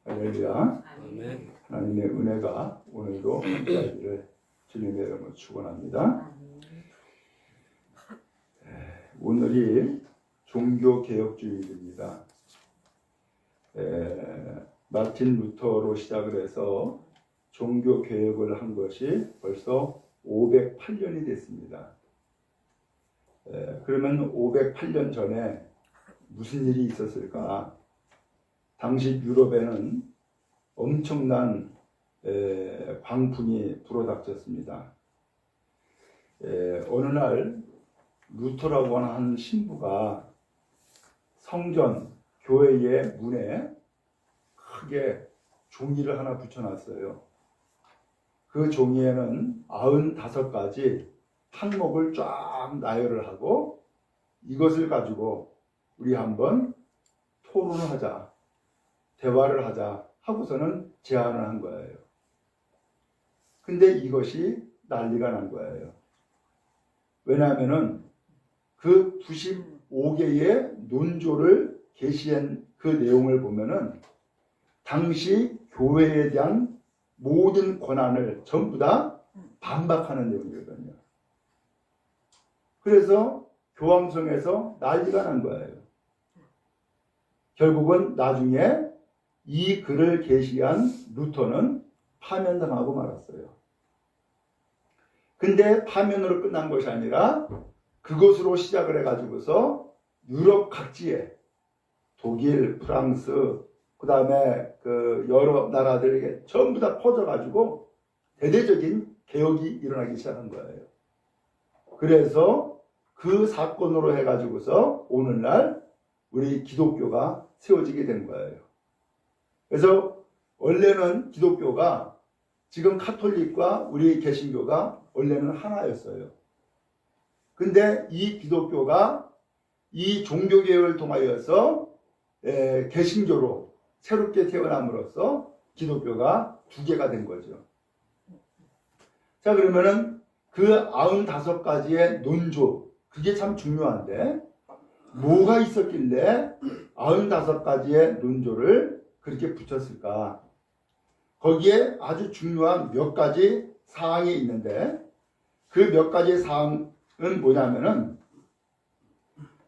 할렐루야. 아멘. 하나님의 은혜가 오늘도 함께하기를 주님의 이름으로 축원합니다. 오늘이 종교개혁주일입니다. 마틴 루터로 시작을 해서 종교개혁을 한 것이 벌써 508년이 됐습니다. 그러면 508년 전에 무슨 일이 있었을까? 당시 유럽에는 엄청난 광풍이 불어닥쳤습니다. 어느 날 루터라고 하는 신부가 성전, 교회의 문에 크게 종이를 하나 붙여놨어요. 그 종이에는 95가지 항목을 쫙 나열을 하고 이것을 가지고 우리 한번 토론을 하자, 대화를 하자 하고서는 제안을 한 거예요. 근데 이것이 난리가 난 거예요. 왜냐하면은 그 95개의 논조를 게시한 그 내용을 보면은 당시 교회에 대한 모든 권한을 전부 다 반박하는 내용이거든요. 그래서 교황청에서 난리가 난 거예요. 결국은 나중에 이 글을 게시한 루터는 파면당하고 말았어요. 근데 파면으로 끝난 것이 아니라 그것으로 시작을 해가지고서 유럽 각지에 독일, 프랑스, 그 다음에 그 여러 나라들에게 전부 다 퍼져가지고 대대적인 개혁이 일어나기 시작한 거예요. 그래서 그 사건으로 해가지고서 오늘날 우리 기독교가 세워지게 된 거예요. 그래서 원래는 기독교가 지금 카톨릭과 우리 개신교가 원래는 하나였어요. 근데 이 기독교가 이 종교개혁을 통하여서 개신교로 새롭게 태어남으로써 기독교가 두 개가 된 거죠. 자, 그러면은 그 95가지의 논조, 그게 참 중요한데 뭐가 있었길래 95가지의 논조를 그렇게 붙였을까? 거기에 아주 중요한 몇 가지 사항이 있는데 그 몇 가지 사항은 뭐냐면은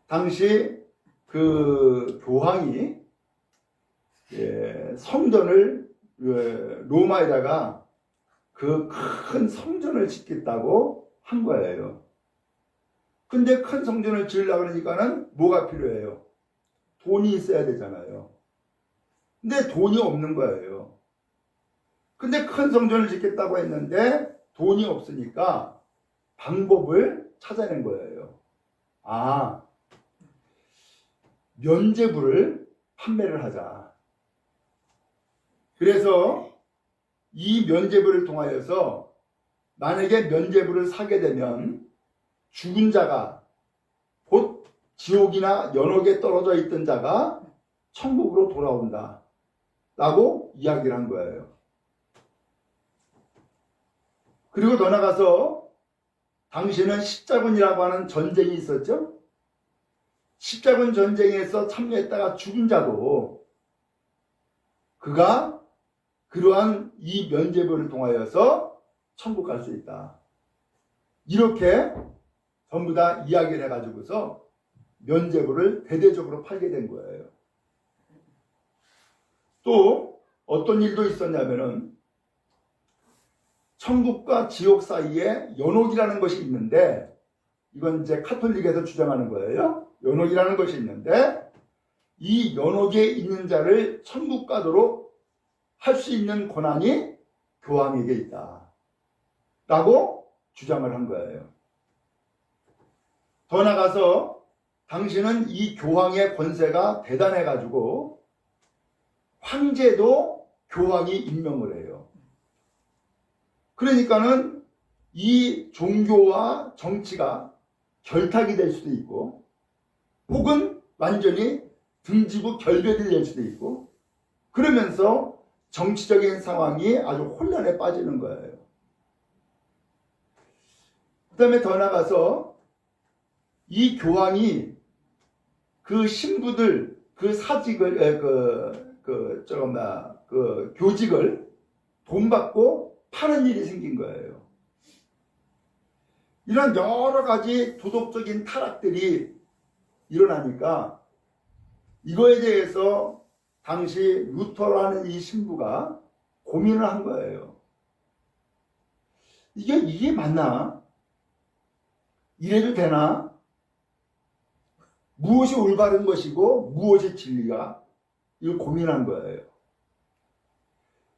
당시 그 교황이 성전을 로마에다가 그 큰 성전을 짓겠다고 한 거예요. 근데 큰 성전을 지으려고 그러니까는 뭐가 필요해요? 돈이 있어야 되잖아요. 근데 돈이 없는 거예요. 근데 큰 성전을 짓겠다고 했는데 돈이 없으니까 방법을 찾아낸 거예요. 아, 면죄부를 판매를 하자. 그래서 이 면죄부를 통하여서 만약에 면죄부를 사게 되면 죽은 자가 곧 지옥이나 연옥에 떨어져 있던 자가 천국으로 돌아온다 라고 이야기를 한 거예요. 그리고 더 나가서 당시는 십자군이라고 하는 전쟁이 있었죠. 십자군 전쟁에서 참여했다가 죽은 자도 그가 그러한 이 면죄부를 통하여서 천국 갈 수 있다. 이렇게 전부 다 이야기를 해가지고서 면죄부를 대대적으로 팔게 된 거예요. 또 어떤 일도 있었냐면은 천국과 지옥 사이에 연옥이라는 것이 있는데 이건 이제 카톨릭에서 주장하는 거예요. 연옥이라는 것이 있는데 이 연옥에 있는 자를 천국 가도록 할 수 있는 권한이 교황에게 있다 라고 주장을 한 거예요. 더 나가서 당시는 이 교황의 권세가 대단해가지고 황제도 교황이 임명을 해요. 그러니까는 이 종교와 정치가 결탁이 될 수도 있고 혹은 완전히 등지고 결별이 될 수도 있고 그러면서 정치적인 상황이 아주 혼란에 빠지는 거예요. 그 다음에 더 나가서 이 교황이 그 신부들 그 사직을 그 교직을 돈 받고 파는 일이 생긴 거예요. 이런 여러 가지 도덕적인 타락들이 일어나니까 이거에 대해서 당시 루터라는 이 신부가 고민을 한 거예요. 이게 맞나? 이래도 되나? 무엇이 올바른 것이고 무엇이 진리가? 이걸 고민한 거예요.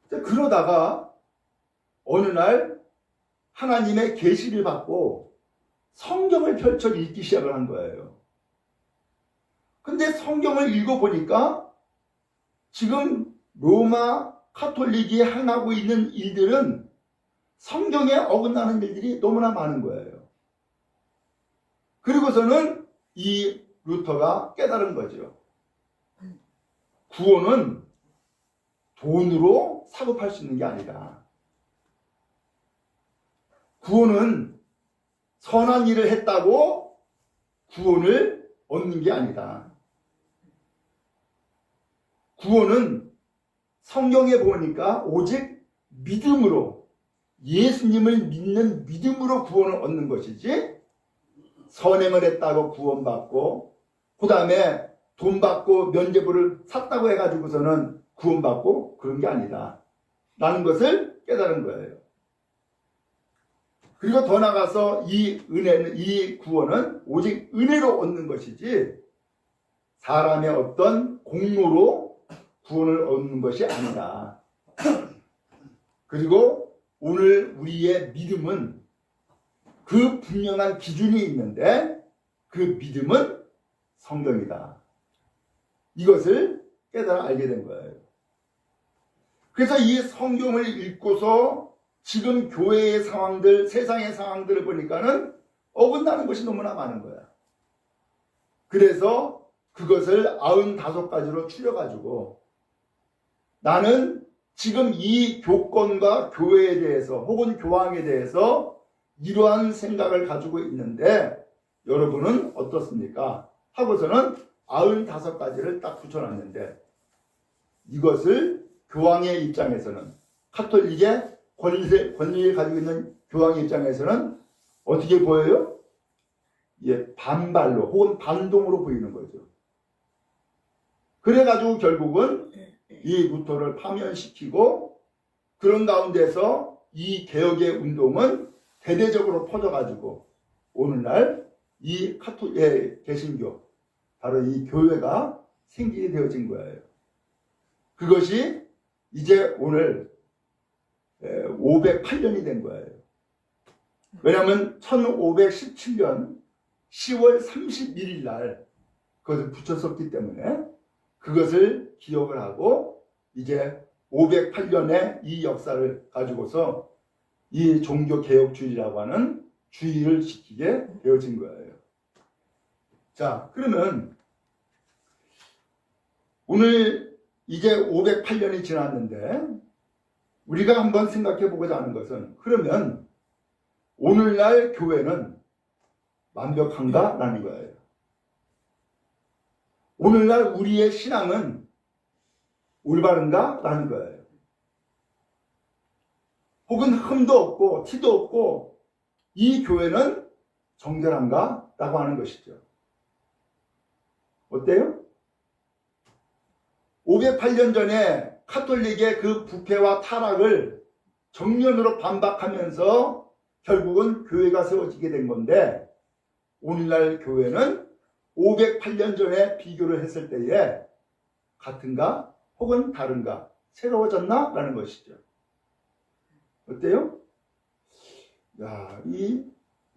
그러다가 어느 날 하나님의 계시를 받고 성경을 펼쳐 읽기 시작을 한 거예요. 근데 성경을 읽어보니까 지금 로마 카톨릭이 행하고 있는 일들은 성경에 어긋나는 일들이 너무나 많은 거예요. 그리고서는 이 루터가 깨달은 거죠. 구원은 돈으로 사고팔 수 있는 게 아니다. 구원은 선한 일을 했다고 구원을 얻는 게 아니다. 구원은 성경에 보니까 오직 믿음으로, 예수님을 믿는 믿음으로 구원을 얻는 것이지, 선행을 했다고 구원받고 그 다음에 돈 받고 면죄부를 샀다고 해가지고서는 구원받고 그런 게 아니다 라는 것을 깨달은 거예요. 그리고 더 나아가서 이 은혜는, 이 구원은 오직 은혜로 얻는 것이지 사람의 어떤 공로로 구원을 얻는 것이 아니다. 그리고 오늘 우리의 믿음은 그 분명한 기준이 있는데 그 믿음은 성경이다. 이것을 깨달아 알게 된 거예요. 그래서 이 성경을 읽고서 지금 교회의 상황들, 세상의 상황들을 보니까는 어긋나는 것이 너무나 많은 거야. 그래서 그것을 95가지로 추려가지고 나는 지금 이 교권과 교회에 대해서 혹은 교황에 대해서 이러한 생각을 가지고 있는데 여러분은 어떻습니까? 하고서는 95가지를 딱 붙여놨는데 이것을 교황의 입장에서는, 카톨릭의 권리를 가지고 있는 교황의 입장에서는 어떻게 보여요? 예, 반발로 혹은 반동으로 보이는 거죠. 그래가지고 결국은 이 루터를 파면시키고 그런 가운데서 이 개혁의 운동은 대대적으로 퍼져가지고 오늘날 이 개신교, 바로 이 교회가 생기게 되어진 거예요. 그것이 이제 오늘 508년이 된 거예요. 왜냐하면 1517년 10월 31일 날 그것을 붙였었기 때문에 그것을 기억을 하고 이제 508년의 이 역사를 가지고서 이 종교개혁주의라고 하는 주의를 지키게 되어진 거예요. 자, 그러면 오늘 이제 508년이 지났는데 우리가 한번 생각해 보고자 하는 것은, 그러면 오늘날 교회는 완벽한가? 라는 거예요. 오늘날 우리의 신앙은 올바른가? 라는 거예요. 혹은 흠도 없고 티도 없고 이 교회는 정결한가? 라고 하는 것이죠. 어때요? 508년 전에 카톨릭의 그 부패와 타락을 정면으로 반박하면서 결국은 교회가 세워지게 된 건데, 오늘날 교회는 508년 전에 비교를 했을 때에 같은가? 혹은 다른가? 새로워졌나? 라는 것이죠. 어때요? 야, 이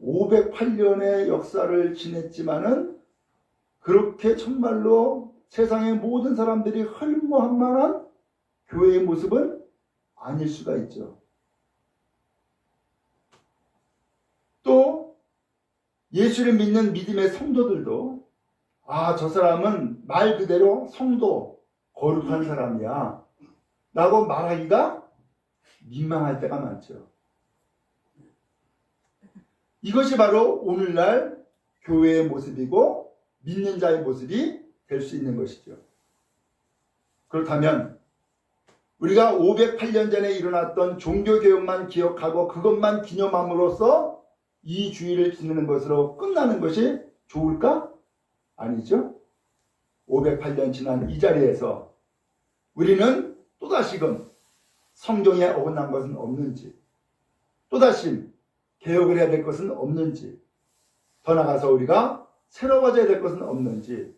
508년의 역사를 지냈지만은 그렇게 정말로 세상의 모든 사람들이 헐모할 만한 교회의 모습은 아닐 수가 있죠. 또 예수를 믿는 믿음의 성도들도 저 사람은 말 그대로 성도, 거룩한 사람이야 라고 말하기가 민망할 때가 많죠. 이것이 바로 오늘날 교회의 모습이고 믿는 자의 모습이 될 수 있는 것이죠. 그렇다면 우리가 508년 전에 일어났던 종교개혁만 기억하고 그것만 기념함으로써 이 주일을 지내는 것으로 끝나는 것이 좋을까? 아니죠. 508년 지난 이 자리에서 우리는 또다시금 성경에 어긋난 것은 없는지, 또다시 개혁을 해야 될 것은 없는지, 더 나아가서 우리가 새로워져야 될 것은 없는지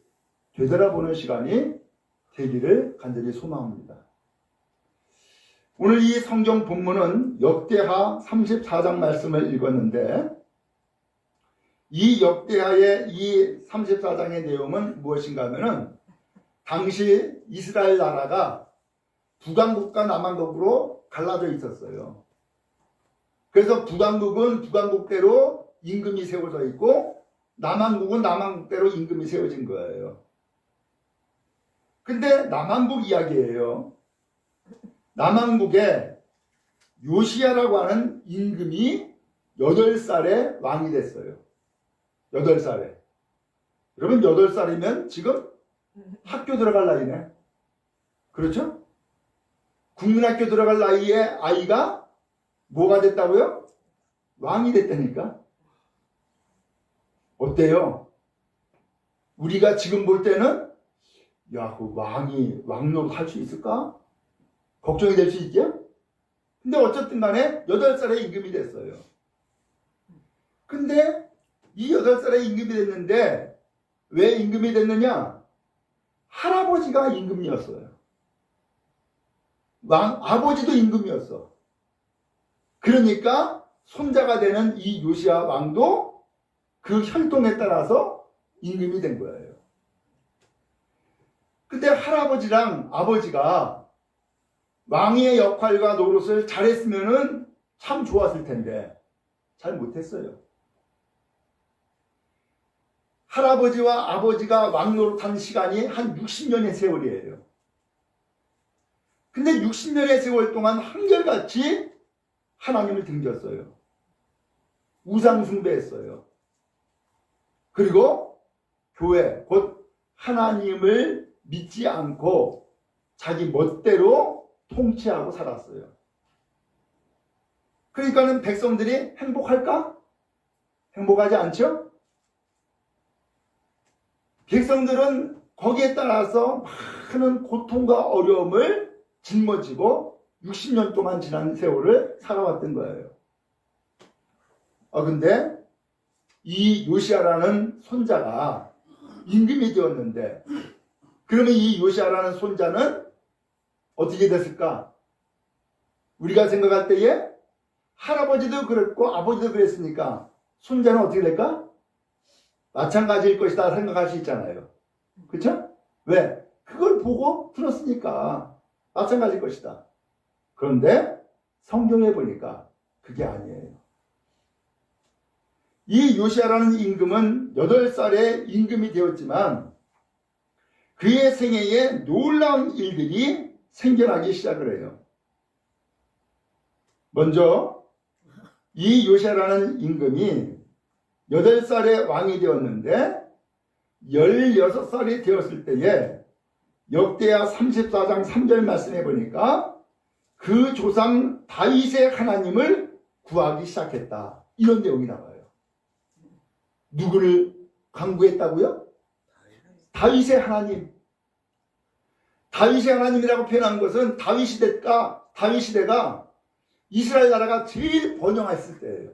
되돌아보는 시간이 되기를 간절히 소망합니다. 오늘 이 성경 본문은 역대하 34장 말씀을 읽었는데, 이 역대하의 이 34장의 내용은 무엇인가 하면은 당시 이스라엘 나라가 북왕국과 남왕국으로 갈라져 있었어요. 그래서 북왕국은 북왕국대로 임금이 세워져 있고 남왕국은 남왕국대로 임금이 세워진 거예요. 근데 남왕국 이야기예요. 남왕국에 요시야라고 하는 임금이 8살에 왕이 됐어요. 8살에. 여러분 8살이면 지금 학교 들어갈 나이네. 그렇죠? 국민학교 들어갈 나이에 아이가 뭐가 됐다고요? 왕이 됐다니까. 어때요? 우리가 지금 볼 때는 야, 그 왕이 왕노릇 할 수 있을까? 걱정이 될 수 있죠? 근데 어쨌든 간에 8살에 임금이 됐어요. 근데 이 8살에 임금이 됐는데 왜 임금이 됐느냐? 할아버지가 임금이었어요. 아버지도 임금이었어. 그러니까 손자가 되는 이 요시야 왕도 그 혈통에 따라서 임금이 된 거예요. 근데 할아버지랑 아버지가 왕의 역할과 노릇을 잘했으면은 참 좋았을 텐데 잘 못했어요. 할아버지와 아버지가 왕 노릇한 시간이 한 60년의 세월이에요. 근데 60년의 세월 동안 한결같이 하나님을 등졌어요. 우상 숭배했어요. 그리고 교회, 곧 하나님을 믿지 않고 자기 멋대로 통치하고 살았어요. 그러니까는 백성들이 행복할까? 행복하지 않죠? 백성들은 거기에 따라서 많은 고통과 어려움을 짊어지고 60년 동안 지난 세월을 살아왔던 거예요. 근데 이 요시야라는 손자가 임금이 되었는데, 그러면 이 요시야라는 손자는 어떻게 됐을까? 우리가 생각할 때에 할아버지도 그랬고 아버지도 그랬으니까 손자는 어떻게 될까? 마찬가지일 것이다 생각할 수 있잖아요. 그렇죠? 왜? 그걸 보고 들었으니까 마찬가지일 것이다. 그런데 성경에 보니까 그게 아니에요. 이 요시야라는 임금은 8살에 임금이 되었지만 그의 생애에 놀라운 일들이 생겨나기 시작을 해요. 먼저 이 요시야라는 임금이 8살에 왕이 되었는데 16살이 되었을 때에 역대하 34장 3절 말씀해 보니까 그 조상 다윗의 하나님을 구하기 시작했다. 이런 내용이 나와요. 누구를 간구했다고요? 다윗의 하나님. 다윗의 하나님이라고 표현한 것은 다윗 시대가 이스라엘 나라가 제일 번영했을 때예요.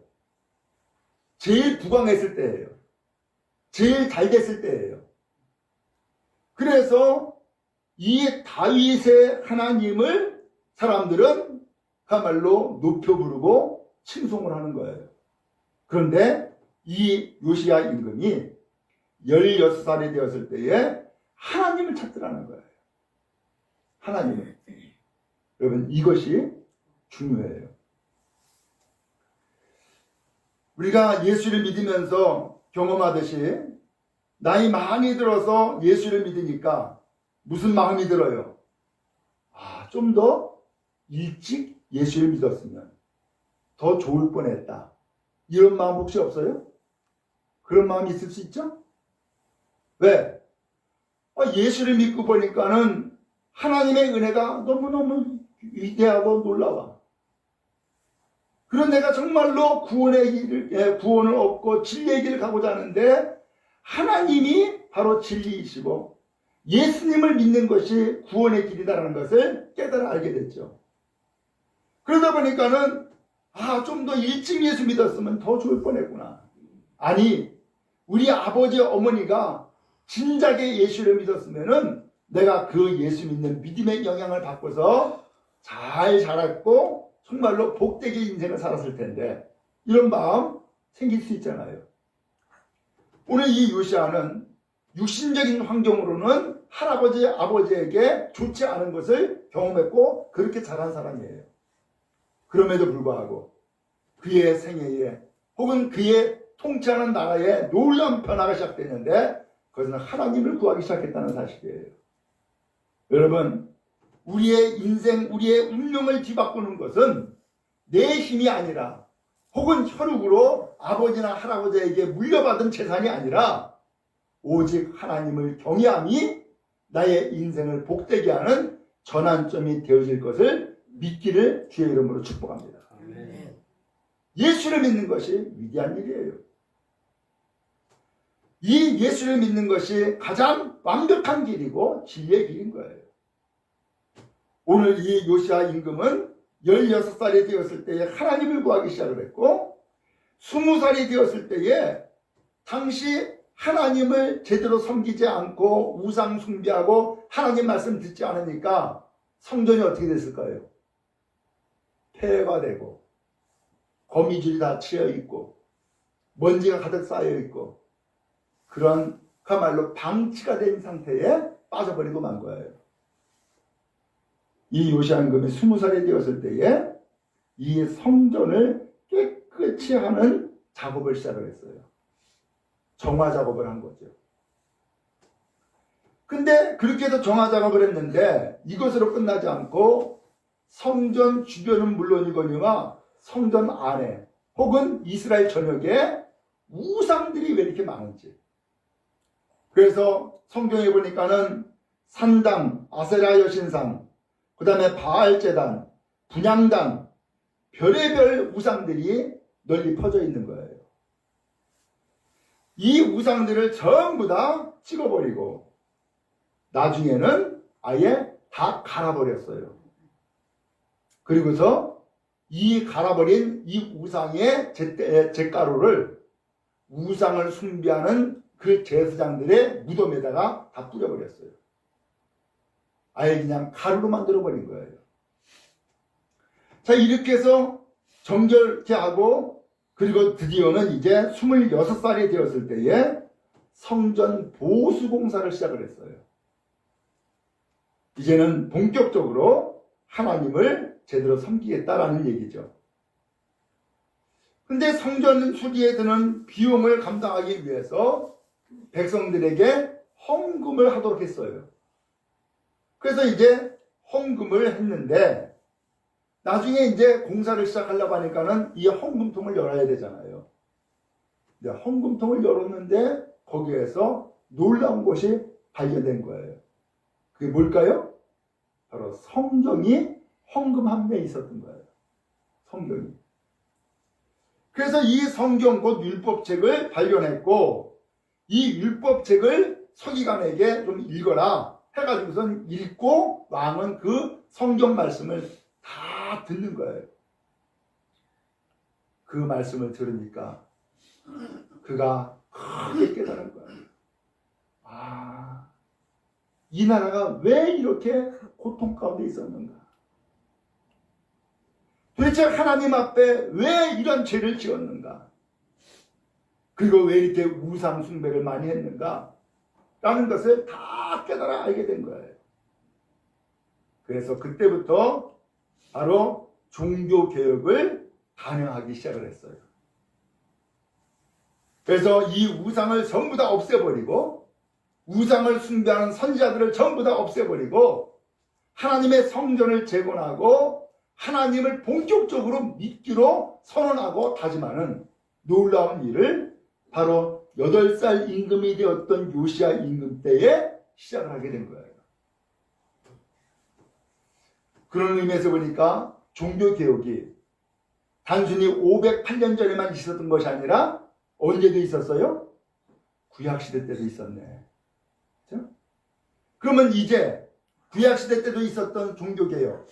제일 부강했을 때예요. 제일 잘 됐을 때예요. 그래서 이 다윗의 하나님을 사람들은 그야말로 높여 부르고 칭송을 하는 거예요. 그런데 이 요시야 임금이 16살이 되었을 때에 하나님을 찾더라는 거예요. 하나님을. 여러분, 이것이 중요해요. 우리가 예수를 믿으면서 경험하듯이 나이 많이 들어서 예수를 믿으니까 무슨 마음이 들어요? 좀 더 일찍 예수를 믿었으면 더 좋을 뻔했다. 이런 마음 혹시 없어요? 그런 마음이 있을 수 있죠? 왜? 예수를 믿고 보니까는 하나님의 은혜가 너무너무 위대하고 놀라워. 그런 내가 정말로 구원을 얻고 진리의 길을 가고자 하는데 하나님이 바로 진리이시고 예수님을 믿는 것이 구원의 길이다라는 것을 깨달아 알게 됐죠. 그러다 보니까는 좀 더 일찍 예수 믿었으면 더 좋을 뻔했구나. 아니, 우리 아버지 어머니가 진작에 예수를 믿었으면은 내가 그 예수 믿는 믿음의 영향을 받고서 잘 자랐고 정말로 복되게 인생을 살았을 텐데, 이런 마음 생길 수 있잖아요. 오늘 이 요시아는 육신적인 환경으로는 할아버지 아버지에게 좋지 않은 것을 경험했고 그렇게 자란 사람이에요. 그럼에도 불구하고 그의 생애에 혹은 그의 통치하는 나라에 놀라운 변화가 시작됐는데 그것은 하나님을 구하기 시작했다는 사실이에요. 여러분, 우리의 인생, 우리의 운명을 뒤바꾸는 것은 내 힘이 아니라 혹은 혈육으로 아버지나 할아버지에게 물려받은 재산이 아니라 오직 하나님을 경외함이 나의 인생을 복되게 하는 전환점이 되어질 것을 믿기를 주의 이름으로 축복합니다. 아멘. 예수를 믿는 것이 위대한 일이에요. 이 예수를 믿는 것이 가장 완벽한 길이고 진리의 길인 거예요. 오늘 이 요시아 임금은 16살이 되었을 때에 하나님을 구하기 시작을 했고 20살이 되었을 때에 당시 하나님을 제대로 섬기지 않고 우상 숭배하고 하나님 말씀 듣지 않으니까 성전이 어떻게 됐을까요? 폐허가 되고 거미줄이 다 치여 있고 먼지가 가득 쌓여 있고 그런 그야말로 방치가 된 상태에 빠져버리고 만 거예요. 이 요시아 임금이 20살이 되었을 때에 이 성전을 깨끗이 하는 작업을 시작을 했어요. 정화 작업을 한 거죠. 근데 그렇게 해서 정화 작업을 했는데 이것으로 끝나지 않고 성전 주변은 물론이거니와 성전 안에 혹은 이스라엘 전역에 우상들이 왜 이렇게 많은지. 그래서 성경에 보니까는 산당, 아세라 여신상, 그 다음에 바알제단, 분향단, 별의별 우상들이 널리 퍼져 있는 거예요. 이 우상들을 전부 다 찍어버리고 나중에는 아예 다 갈아버렸어요. 그리고서 이 갈아버린 이 우상의 잿가루를 우상을 숭배하는 그 제사장들의 무덤에다가 다 뿌려버렸어요. 아예 그냥 가루로 만들어버린 거예요. 자, 이렇게 해서 정결케 하고 그리고 드디어는 이제 26살이 되었을 때에 성전 보수 공사를 시작을 했어요. 이제는 본격적으로 하나님을 제대로 섬기겠다라는 얘기죠. 근데 성전 수리에 드는 비용을 감당하기 위해서 백성들에게 헌금을 하도록 했어요. 그래서 이제 헌금을 했는데 나중에 이제 공사를 시작하려고 하니까는 이 헌금통을 열어야 되잖아요. 근데 헌금통을 열었는데 거기에서 놀라운 것이 발견된 거예요. 그게 뭘까요? 바로 성경이 헌금 함대에 있었던 거예요. 성경이. 그래서 이 성경 곧 율법책을 발견했고 이 율법책을 서기관에게 좀 읽어라 해가지고선 읽고 왕은 그 성경 말씀을 다 듣는 거예요. 그 말씀을 들으니까 그가 크게 깨달은 거예요. 이 나라가 왜 이렇게 고통 가운데 있었는가? 도대체 하나님 앞에 왜 이런 죄를 지었는가? 그리고 왜 이렇게 우상 숭배를 많이 했는가? 라는 것을 다 깨달아 알게 된 거예요. 그래서 그때부터 바로 종교개혁을 단행하기 시작을 했어요. 그래서 이 우상을 전부 다 없애버리고 우상을 숭배하는 선지자들을 전부 다 없애버리고 하나님의 성전을 재건하고 하나님을 본격적으로 믿기로 선언하고 다짐하는 놀라운 일을 바로 8살 임금이 되었던 요시아 임금 때에 시작을 하게 된 거예요. 그런 의미에서 보니까 종교개혁이 단순히 508년 전에만 있었던 것이 아니라 언제도 있었어요? 구약시대 때도 있었네. 그렇죠? 그러면 이제 구약시대 때도 있었던 종교개혁,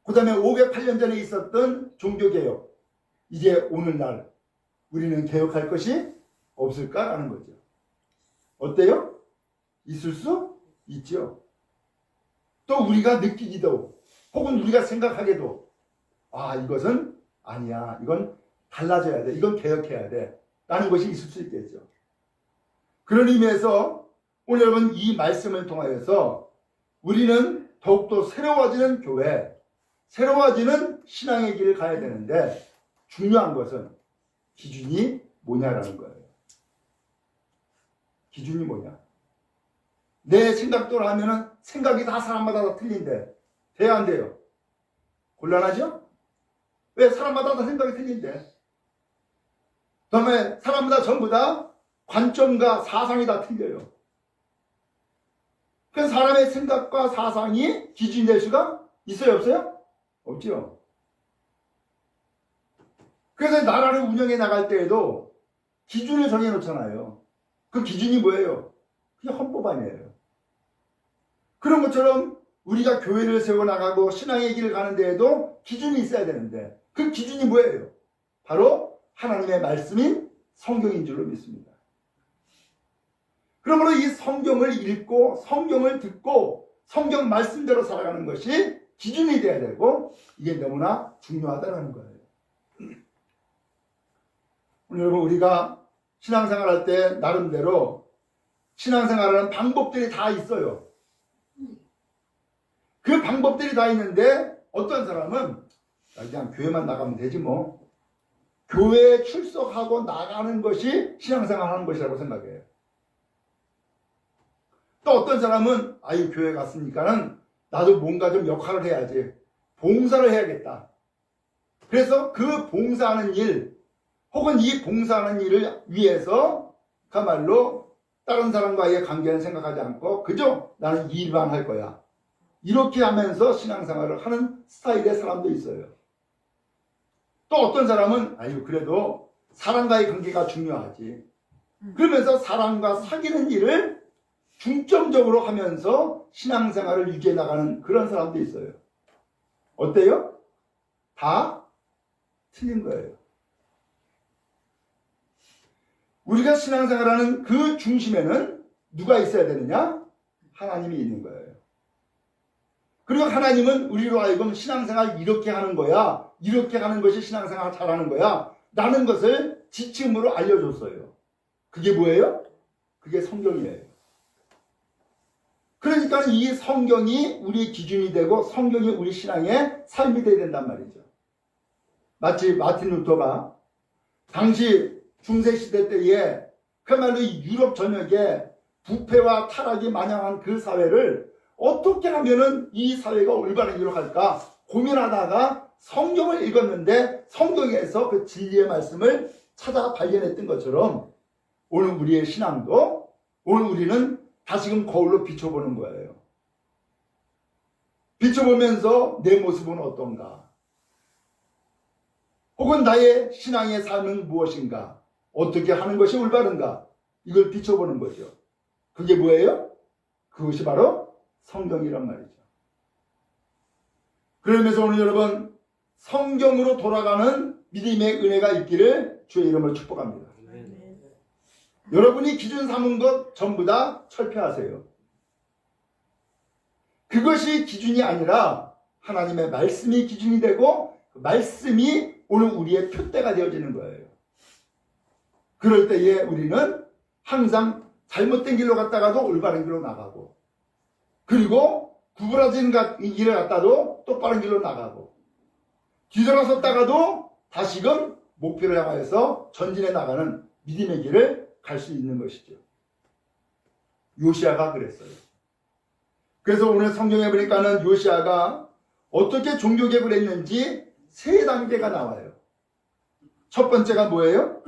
그 다음에 508년 전에 있었던 종교개혁, 이제 오늘날 우리는 개혁할 것이 없을까라는 거죠. 어때요? 있을 수 있죠. 또 우리가 느끼기도 혹은 우리가 생각하기도 이것은 아니야. 이건 달라져야 돼. 이건 개혁해야 돼. 라는 것이 있을 수 있겠죠. 그런 의미에서 오늘 여러분 이 말씀을 통하여서 우리는 더욱더 새로워지는 교회, 새로워지는 신앙의 길을 가야 되는데 중요한 것은 기준이 뭐냐라는 거예요. 기준이 뭐냐. 내 생각대로 하면은 생각이 다 사람마다 다 틀린데 돼야 안 돼요? 곤란하죠? 왜? 사람마다 다 생각이 틀린데. 그 다음에 사람마다 전부 다 관점과 사상이 다 틀려요. 그래서 사람의 생각과 사상이 기준이 될 수가 있어요? 없어요? 없죠. 그래서 나라를 운영해 나갈 때에도 기준을 정해놓잖아요. 그 기준이 뭐예요? 그게 헌법 아니에요. 그런 것처럼 우리가 교회를 세워나가고 신앙의 길을 가는 데에도 기준이 있어야 되는데 그 기준이 뭐예요? 바로 하나님의 말씀인 성경인 줄로 믿습니다. 그러므로 이 성경을 읽고 성경을 듣고 성경 말씀대로 살아가는 것이 기준이 돼야 되고 이게 너무나 중요하다는 거예요. 오늘 여러분 우리가 신앙생활 할 때 나름대로 신앙생활하는 방법들이 다 있어요. 그 방법들이 다 있는데 어떤 사람은 그냥 교회만 나가면 되지 뭐. 교회에 출석하고 나가는 것이 신앙생활 하는 것이라고 생각해요. 또 어떤 사람은 교회 갔으니까는 나도 뭔가 좀 역할을 해야지. 봉사를 해야겠다. 그래서 그 봉사하는 일 혹은 이 봉사하는 일을 위해서 그야말로 다른 사람과의 관계는 생각하지 않고 그저 나는 이 일만 할 거야. 이렇게 하면서 신앙생활을 하는 스타일의 사람도 있어요. 또 어떤 사람은 그래도 사람과의 관계가 중요하지. 그러면서 사람과 사귀는 일을 중점적으로 하면서 신앙생활을 유지해 나가는 그런 사람도 있어요. 어때요? 다 틀린 거예요. 우리가 신앙생활하는 그 중심에는 누가 있어야 되느냐? 하나님이 있는 거예요. 그리고 하나님은 우리로 하여금 신앙생활 이렇게 하는 거야. 이렇게 하는 것이 신앙생활 잘하는 거야. 라는 것을 지침으로 알려줬어요. 그게 뭐예요? 그게 성경이에요. 그러니까 이 성경이 우리의 기준이 되고 성경이 우리 신앙의 삶이 되어야 된단 말이죠. 마치 마틴 루터가 당시 중세시대 때에 그야말로 유럽 전역에 부패와 타락이 만연한 그 사회를 어떻게 하면은 이 사회가 올바른 길로 갈까 고민하다가 성경을 읽었는데 성경에서 그 진리의 말씀을 찾아 발견했던 것처럼 오늘 우리의 신앙도 오늘 우리는 다시금 거울로 비춰보는 거예요. 비춰보면서 내 모습은 어떤가? 혹은 나의 신앙의 삶은 무엇인가? 어떻게 하는 것이 올바른가? 이걸 비춰보는 거죠. 그게 뭐예요? 그것이 바로 성경이란 말이죠. 그러면서 오늘 여러분 성경으로 돌아가는 믿음의 은혜가 있기를 주의 이름으로 축복합니다. 네. 여러분이 기준 삼은 것 전부 다 철폐하세요. 그것이 기준이 아니라 하나님의 말씀이 기준이 되고 그 말씀이 오늘 우리의 표대가 되어지는 거예요. 그럴 때에 우리는 항상 잘못된 길로 갔다가도 올바른 길로 나가고 그리고 구부러진 길을 갔다도 똑바른 길로 나가고 뒤돌아섰다가도 다시금 목표를 향하여서 전진해 나가는 믿음의 길을 갈 수 있는 것이죠. 요시아가 그랬어요. 그래서 오늘 성경에 보니까는 요시아가 어떻게 종교개혁을 했는지 세 단계가 나와요. 첫 번째가 뭐예요?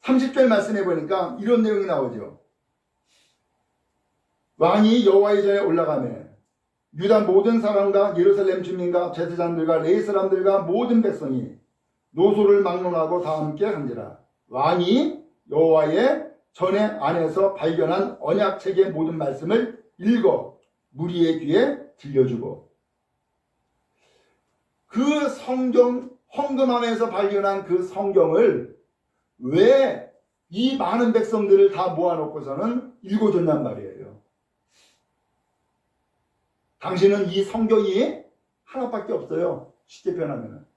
30절 말씀해 보니까 이런 내용이 나오죠. 왕이 여호와의 전에 올라가매 유다 모든 사람과 예루살렘 주민과 제사장들과 레위 사람들과 모든 백성이 노소를 막론하고 다 함께 한지라. 왕이 여호와의 전에 안에서 발견한 언약책의 모든 말씀을 읽어 무리의 귀에 들려주고, 그 성경, 헌금함에서 발견한 그 성경을 왜 이 많은 백성들을 다 모아놓고서는 읽어줬단 말이에요. 당신은 이 성경이 하나밖에 없어요. 쉽게 표현하면.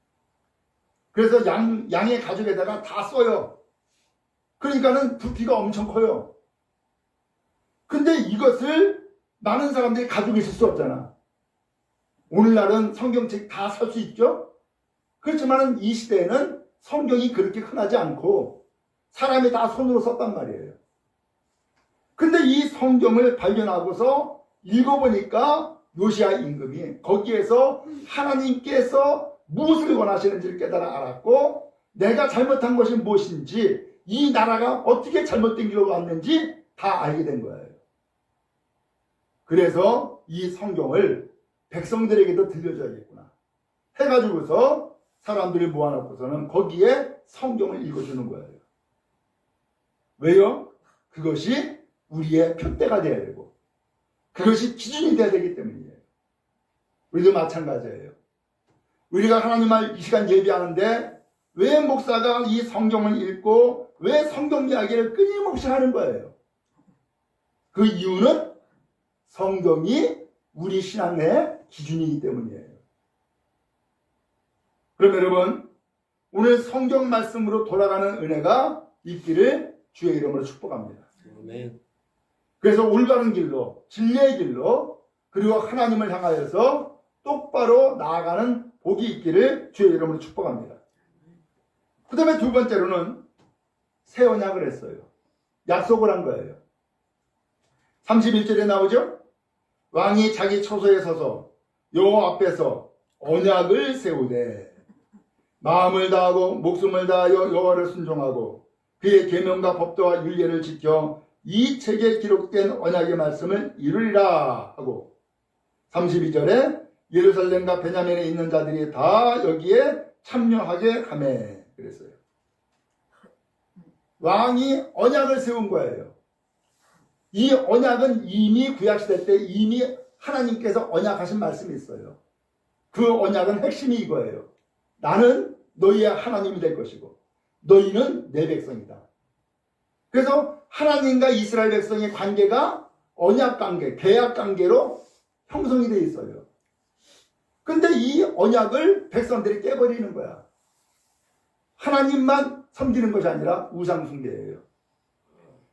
그래서 양의 가죽에다가 다 써요. 그러니까는 부피가 엄청 커요. 근데 이것을 많은 사람들이 가지고 있을 수 없잖아. 오늘날은 성경책 다 살 수 있죠? 그렇지만 이 시대에는 성경이 그렇게 흔하지 않고 사람이 다 손으로 썼단 말이에요. 근데 이 성경을 발견하고서 읽어보니까 요시야 임금이 거기에서 하나님께서 무엇을 원하시는지를 깨달아 알았고, 내가 잘못한 것이 무엇인지, 이 나라가 어떻게 잘못된 길로 왔는지 다 알게 된 거예요. 그래서 이 성경을 백성들에게도 들려줘야겠구나 해가지고서 사람들을 모아놓고서는 거기에 성경을 읽어주는 거예요. 왜요? 그것이 우리의 표대가 되어야 되고 그것이 기준이 되어야 되기 때문이에요. 우리도 마찬가지예요. 우리가 하나님 말 이 시간 예배하는데 왜 목사가 이 성경을 읽고 왜 성경 이야기를 끊임없이 하는 거예요? 그 이유는 성경이 우리 신앙의 기준이기 때문이에요. 그럼 여러분, 오늘 성경 말씀으로 돌아가는 은혜가 있기를 주의 이름으로 축복합니다. 아멘. 그래서 올바른 길로, 진리의 길로, 그리고 하나님을 향하여서 똑바로 나아가는 복이 있기를 주의 이름으로 축복합니다. 그 다음에 두 번째로는 새 언약을 했어요. 약속을 한 거예요. 31절에 나오죠? 왕이 자기 처소에 서서 여호와 앞에서 언약을 세우되 마음을 다하고 목숨을 다하여 여호와를 순종하고 그의 계명과 법도와 율례를 지켜 이 책에 기록된 언약의 말씀을 이루리라 하고, 32절에 예루살렘과 베냐민에 있는 자들이 다 여기에 참여하게 하매 그랬어요. 왕이 언약을 세운 거예요. 이 언약은 이미 구약시대 때 이미 하나님께서 언약하신 말씀이 있어요. 그 언약은 핵심이 이거예요. 나는 너희의 하나님이 될 것이고 너희는 내 백성이다. 그래서 하나님과 이스라엘 백성의 관계가 언약 관계, 계약 관계로 형성이 되어 있어요. 근데 이 언약을 백성들이 깨버리는 거야. 하나님만 섬기는 것이 아니라 우상 숭배예요.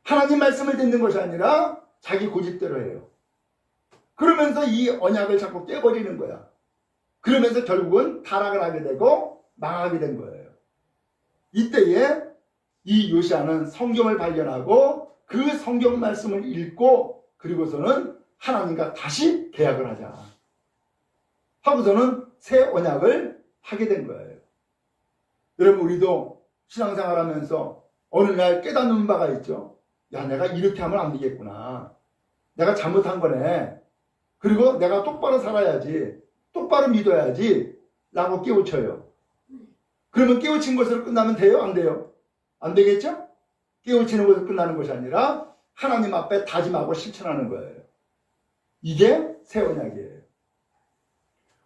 하나님 말씀을 듣는 것이 아니라 자기 고집대로 해요. 그러면서 이 언약을 자꾸 깨버리는 거야. 그러면서 결국은 타락을 하게 되고 망하게 된 거예요. 이때에 이 요시야는 성경을 발견하고 그 성경 말씀을 읽고 그리고서는 하나님과 다시 계약을 하자 하고서는 새 언약을 하게 된 거예요. 여러분, 우리도 신앙생활 하면서 어느 날 깨닫는 바가 있죠. 야, 내가 이렇게 하면 안 되겠구나. 내가 잘못한 거네. 그리고 내가 똑바로 살아야지. 똑바로 믿어야지. 라고 깨우쳐요. 그러면 깨우친 것으로 끝나면 돼요? 안 돼요? 안 되겠죠? 깨우치는 것으로 끝나는 것이 아니라 하나님 앞에 다짐하고 실천하는 거예요. 이게 새 언약이에요.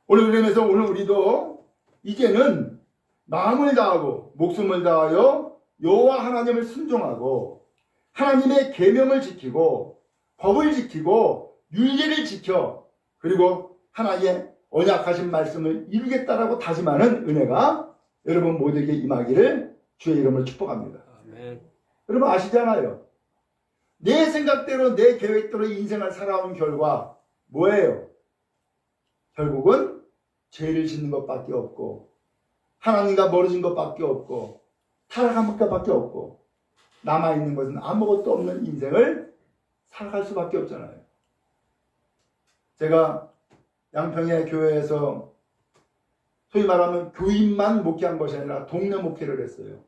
오늘 그러면서 오늘 우리도 이제는 마음을 다하고 목숨을 다하여 여호와 하나님을 순종하고 하나님의 계명을 지키고 법을 지키고 율례를 지켜 그리고 하나님의 언약하신 말씀을 이루겠다라고 다짐하는 은혜가 여러분 모두에게 임하기를 주의 이름으로 축복합니다. 아멘. 여러분 아시잖아요. 내 생각대로 내 계획대로 인생을 살아온 결과 뭐예요? 결국은 죄를 짓는 것밖에 없고 하나님과 멀어진 것밖에 없고 타락한 것밖에 없고 남아있는 것은 아무것도 없는 인생을 살아갈 수밖에 없잖아요. 제가 양평의 교회에서 소위 말하면 교인만 목회한 것이 아니라 동네 목회를 했어요.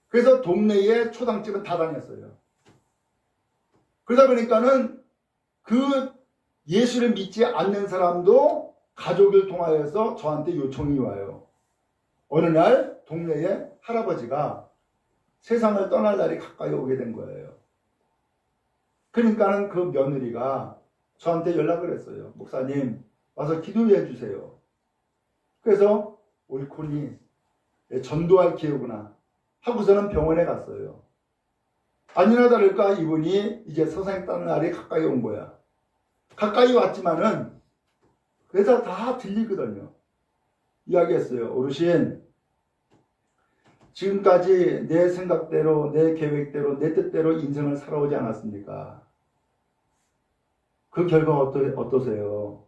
그래서 동네에 초당집은 다 다녔어요. 그러다 보니까는 그 예수를 믿지 않는 사람도 가족을 통하여서 저한테 요청이 와요. 어느 날 동네에 할아버지가 세상을 떠날 날이 가까이 오게 된 거예요. 그러니까는 그 며느리가 저한테 연락을 했어요. 목사님, 와서 기도해 주세요. 그래서 옳거니 전도할 기회구나 하고서는 병원에 갔어요. 아니나 다를까 이분이 이제 세상에 떠날 날이 가까이 온 거야. 가까이 왔지만은 그래서 다 들리거든요. 이야기했어요. 어르신, 지금까지 내 생각대로, 내 계획대로, 내 뜻대로 인생을 살아오지 않았습니까? 그 결과 어떠세요?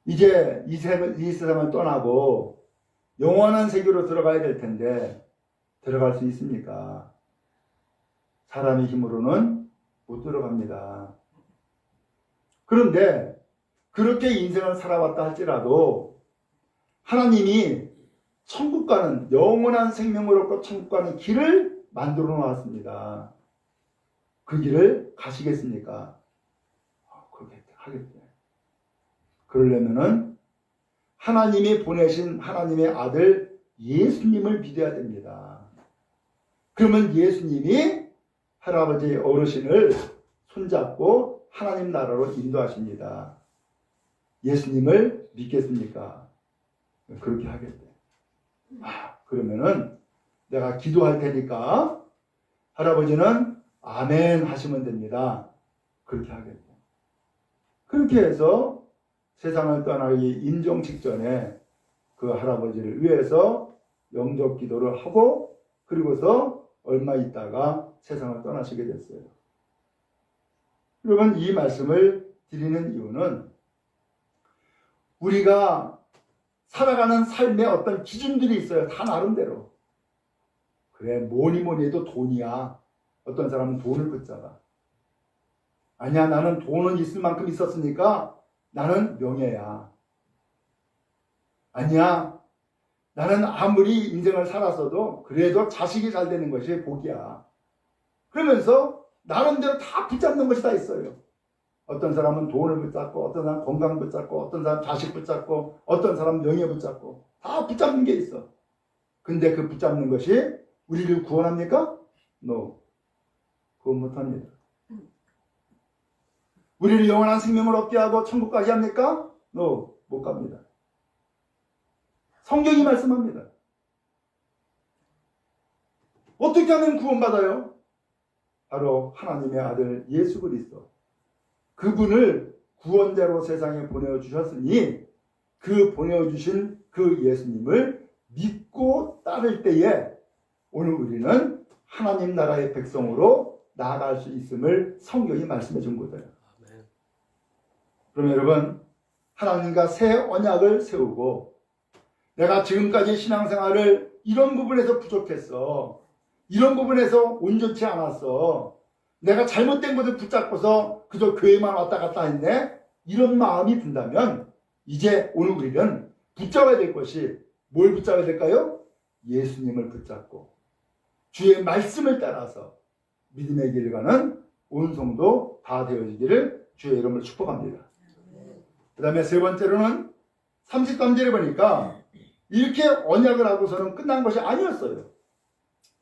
이제 이 세상을 떠나고 영원한 세계로 들어가야 될 텐데 들어갈 수 있습니까? 사람의 힘으로는 못 들어갑니다. 그런데 그렇게 인생을 살아왔다 할지라도 하나님이 천국 가는, 영원한 생명을 얻고 천국 가는 길을 만들어 놓았습니다. 그 길을 가시겠습니까? 그렇게 하겠대. 그러려면은 하나님이 보내신 하나님의 아들 예수님을 믿어야 됩니다. 그러면 예수님이 할아버지 어르신을 손잡고 하나님 나라로 인도하십니다. 예수님을 믿겠습니까? 그렇게 하겠대. 그러면은 내가 기도할 테니까 할아버지는 아멘 하시면 됩니다. 그렇게 하겠대. 그렇게 해서 세상을 떠나기 임종 직전에 그 할아버지를 위해서 영접 기도를 하고 그리고서 얼마 있다가 세상을 떠나시게 됐어요. 여러분, 이 말씀을 드리는 이유는 우리가 살아가는 삶에 어떤 기준들이 있어요. 다 나름대로. 그래, 뭐니 해도 돈이야. 어떤 사람은 돈을 붙잡아. 아니야, 나는 돈은 있을 만큼 있었으니까 나는 명예야. 아니야, 나는 아무리 인생을 살았어도 그래도 자식이 잘 되는 것이 복이야. 그러면서 나름대로 다 붙잡는 것이 다 있어요. 어떤 사람은 돈을 붙잡고, 어떤 사람은 건강 붙잡고, 어떤 사람은 자식 붙잡고, 어떤 사람은 명예 붙잡고, 다 붙잡는 게 있어. 근데 그 붙잡는 것이 우리를 구원합니까? No. 구원 못합니다. 우리를 영원한 생명을 얻게 하고 천국까지 합니까? No. 못 갑니다. 성경이 말씀합니다. 어떻게 하면 구원받아요? 바로 하나님의 아들 예수 그리스도. 그분을 구원자로 세상에 보내주셨으니 그 보내주신 그 예수님을 믿고 따를 때에 오늘 우리는 하나님 나라의 백성으로 나아갈 수 있음을 성경이 말씀해 준 거예요. 그럼 여러분, 하나님과 새 언약을 세우고 내가 지금까지 신앙생활을 이런 부분에서 부족했어. 이런 부분에서 온전치 않았어. 내가 잘못된 것을 붙잡고서 그저 교회만 왔다 갔다 했네. 이런 마음이 든다면 이제 오늘 우리는 붙잡아야 될 것이 뭘 붙잡아야 될까요? 예수님을 붙잡고 주의 말씀을 따라서 믿음의 길을 가는 온 성도 다 되어지기를 주의 이름으로 축복합니다. 그 다음에 세 번째로는 33절에 보니까 이렇게 언약을 하고서는 끝난 것이 아니었어요.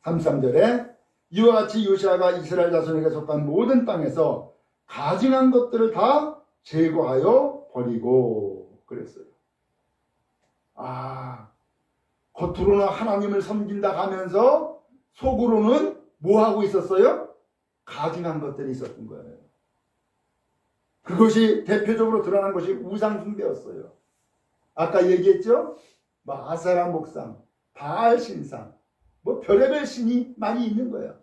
33절에 이와 같이 요시아가 이스라엘 자손에게 속한 모든 땅에서 가증한 것들을 다 제거하여 버리고 그랬어요. 겉으로는 하나님을 섬긴다 하면서 속으로는 뭐 하고 있었어요? 가증한 것들이 있었던 거예요. 그것이 대표적으로 드러난 것이 우상 숭배였어요. 아까 얘기했죠? 아세라 목상, 바알 신상, 별의별 신이 많이 있는 거야.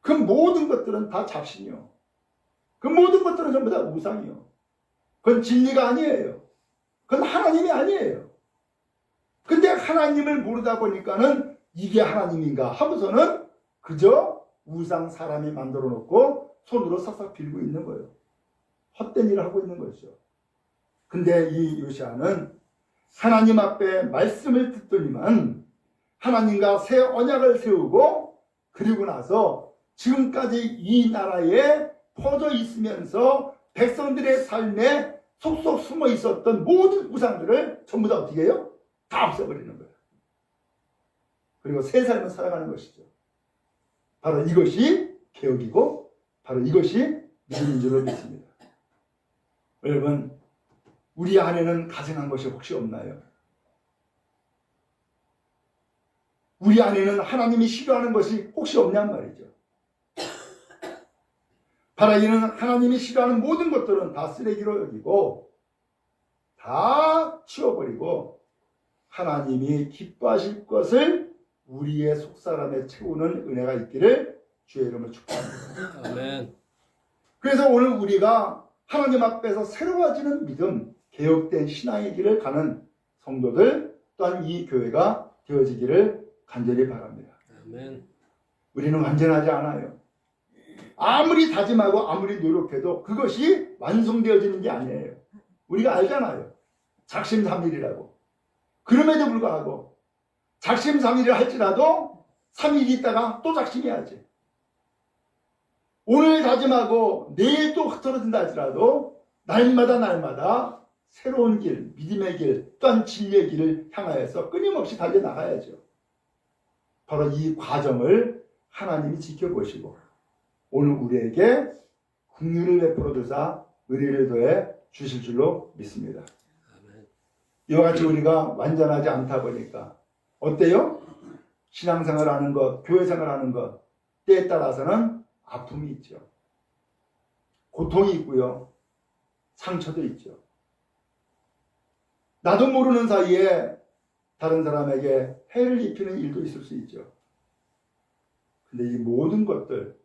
그 모든 것들은 다 잡신이요. 그 모든 것들은 전부 다 우상이요. 그건 진리가 아니에요. 그건 하나님이 아니에요. 근데 하나님을 모르다 보니까는 이게 하나님인가 하고서는 그저 우상 사람이 만들어 놓고 손으로 싹싹 빌고 있는 거예요. 헛된 일을 하고 있는 것이죠. 근데 이 요시아는 하나님 앞에 말씀을 듣더니만 하나님과 새 언약을 세우고 그리고 나서 지금까지 이 나라에 퍼져 있으면서 백성들의 삶에 속속 숨어 있었던 모든 우상들을 전부 다 어떻게 해요? 다 없애버리는 거예요. 그리고 새 삶을 살아가는 것이죠. 바로 이것이 개혁이고 바로 이것이 믿음인 줄로 믿습니다. 여러분, 우리 안에는 가증한 것이 혹시 없나요? 우리 안에는 하나님이 싫어하는 것이 혹시 없냔 말이죠. 바로 이는 하나님이 싫어하는 모든 것들은 다 쓰레기로 여기고 다 치워버리고 하나님이 기뻐하실 것을 우리의 속사람에 채우는 은혜가 있기를 주의 이름으로 축복합니다. 아멘. 그래서 오늘 우리가 하나님 앞에서 새로워지는 믿음, 개혁된 신앙의 길을 가는 성도들 또한 이 교회가 되어지기를 간절히 바랍니다. 아멘. 우리는 완전하지 않아요. 아무리 다짐하고 아무리 노력해도 그것이 완성되어지는 게 아니에요. 우리가 알잖아요. 작심삼일이라고. 그럼에도 불구하고 작심삼일을 할지라도 3일 있다가 또 작심해야지. 오늘 다짐하고 내일 또 흐트러진다 할지라도 날마다 새로운 길, 믿음의 길, 또한 진리의 길을 향하여서 끊임없이 달려나가야죠. 바로 이 과정을 하나님이 지켜보시고 오늘 우리에게 긍휼을 베풀어 주사 의리를 더해 주실 줄로 믿습니다. 아멘. 이와 같이 우리가 완전하지 않다 보니까 어때요? 신앙생활 하는 것, 교회생활 하는 것 때에 따라서는 아픔이 있죠. 고통이 있고요. 상처도 있죠. 나도 모르는 사이에 다른 사람에게 해를 입히는 일도 있을 수 있죠. 근데 이 모든 것들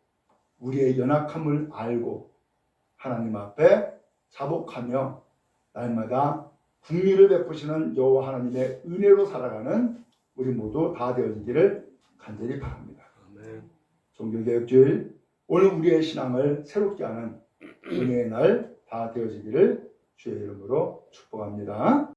우리의 연약함을 알고 하나님 앞에 자복하며 날마다 긍휼을 베푸시는 여호와 하나님의 은혜로 살아가는 우리 모두 다 되어지기를 간절히 바랍니다. 아멘. 종교개혁주일 오늘 우리의 신앙을 새롭게 하는 은혜의 날 다 되어지기를 주의 이름으로 축복합니다.